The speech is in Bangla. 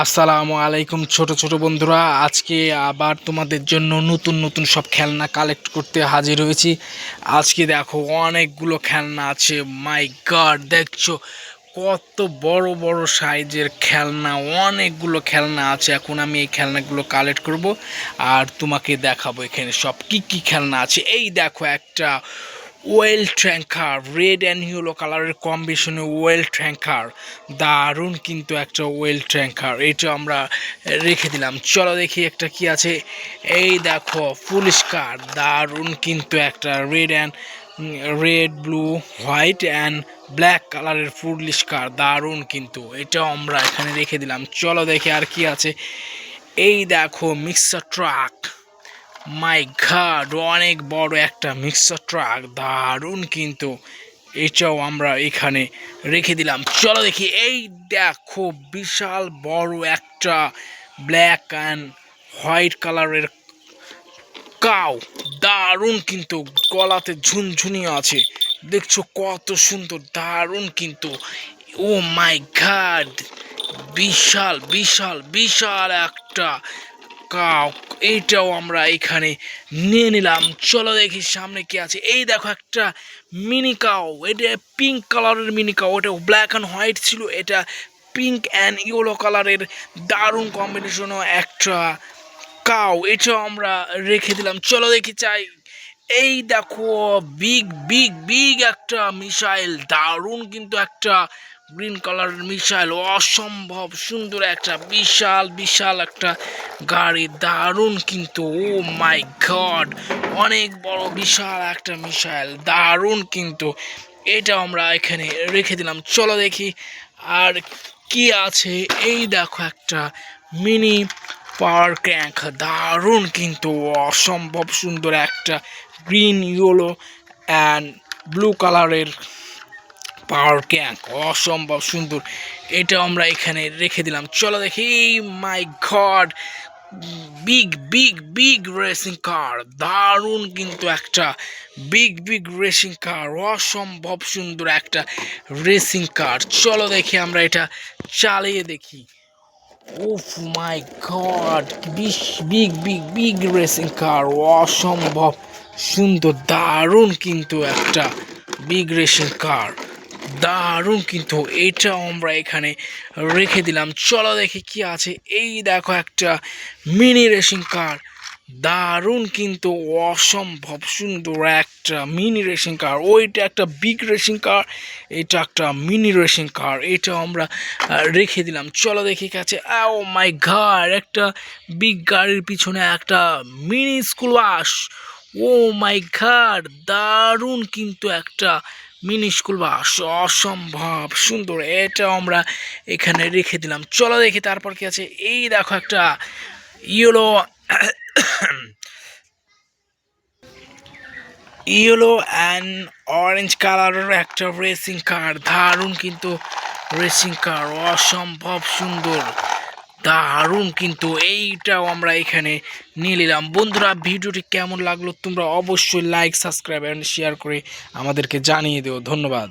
আসসালামু আলাইকুম ছোট ছোট বন্ধুরা, আজকে আবার তোমাদের জন্য নতুন নতুন সব খেলনা কালেক্ট করতে হাজির হয়েছি। আজকে দেখো অনেকগুলো খেলনা আছে। মাই গড, দেখছো কত বড় বড় সাইজের খেলনা, অনেকগুলো খেলনা আছে। এখন আমি এই খেলনাগুলো কালেক্ট করব আর তোমাকে দেখাবো এখানে সব কি কি খেলনা আছে। এই দেখো একটা ওয়েল ট্র্যাঙ্কার, রেড অ্যান্ড ইয়েলো কালারের কম্বিনেশনে ওয়েল ট্র্যাঙ্কার, দারুণ কিন্তু একটা ওয়েল ট্র্যাঙ্কার। এটা আমরা রেখে দিলাম। চলো দেখি একটা কি আছে। এই দেখো পুলিশ কার, দারুণ কিন্তু একটা red blue white and black কালারের পুলিশ কার, দারুণ কিন্তু এটাও আমরা এখানে রেখে দিলাম। চলো দেখি আর কি আছে। এই দেখো মিক্সার ট্রাক, মাই গড, অনেক বড় একটা মিক্সার ট্রাক, দারুণ কিন্তু এটাও আমরা এখানে রেখে দিলাম। চলো দেখি। এই দেখো বিশাল বড় একটা ব্ল্যাক অ্যান্ড হোয়াইট কালারের কাউ, দারুণ কিন্তু গলাতে ঝুনঝুনি আছে, দেখছো কত সুন্দর, দারুণ কিন্তু। ও মাই গড, বিশাল বিশাল বিশাল একটা কাউ, এইটাও আমরা এখানে নিয়ে নিলাম। চলো দেখি সামনে কি আছে। এই দেখো একটা মিনি কাউ, এটা পিঙ্ক কালারের মিনি কাউ, ওটা ব্ল্যাক অ্যান্ড হোয়াইট ছিল, এটা পিঙ্ক অ্যান্ড ইয়েলো কালারের দারুণ কম্বিনেশনও একটা কাউ, এটাও আমরা রেখে দিলাম। চলো দেখি চাই। এই দেখো বিগ বিগ বিগ একটা মিসাইল, দারুণ কিন্তু একটা গ্রিন কালারের মিসাইল, অসম্ভব সুন্দর একটা বিশাল বিশাল একটা গাড়ি, দারুণ কিন্তু। ও মাই গড, অনেক বড় বিশাল একটা মিসাইল, দারুণ কিন্তু। এটা আমরা এখানে রেখে দিলাম। চলো দেখি আর কি আছে। এই দেখো একটা মিনি পাওয়ার ক্র্যাঙ্ক, দারুণ কিন্তু, অসম্ভব সুন্দর একটা গ্রিন ইয়েলো অ্যান্ড ব্লু কালারের পাওয়ার ক্যাঙ্ক, অসম্ভব সুন্দর। এটা আমরা এখানে রেখে দিলাম। চলো দেখি। My God, big big big racing car, দারুণ কিন্তু একটা বিগ বিগ রেসিং কার, অসম্ভব সুন্দর একটা রেসিং কার। চলো দেখি আমরা এটা চালিয়ে দেখি। উফ my God, big big big racing car, অসম্ভব সুন্দর, দারুণ কিন্তু একটা বিগ রেসিং কার, দারুণ কিন্তু। এটাও আমরা এখানে রেখে দিলাম। চলো দেখি কি আছে। এই দেখো একটা মিনি রেসিং কার, দারুণ কিন্তু, অসম্ভব সুন্দর একটা মিনি রেসিং কার। ওইটা একটা বিগ রেসিং কার, এটা একটা মিনি রেসিং কার, এটা আমরা রেখে দিলাম। চলো দেখি কাছে। ও মাই গড, একটা বিগ গাড়ির পিছনে একটা মিনি স্কুল বাস, ও মাই গড, দারুণ কিন্তু একটা মিনি স্কুল বাস, অসম্ভব সুন্দর। এটা আমরা এখানে রেখে দিলাম। চলো দেখি তারপর কি আছে। এই দেখো একটা ইয়েলো ইয়েলো অ্যান্ড অরেঞ্জ কালারের একটা রেসিং কার, দারুণ কিন্তু রেসিং কার, অসম্ভব সুন্দর, দারুণ কিন্তু। এইটাও আমরা এখানে নিয়ে নিলাম। বন্ধুরা, ভিডিওটি কেমন লাগলো তোমরা অবশ্যই লাইক, সাবস্ক্রাইব অ্যান্ড শেয়ার করে আমাদেরকে জানিয়ে দিও। ধন্যবাদ।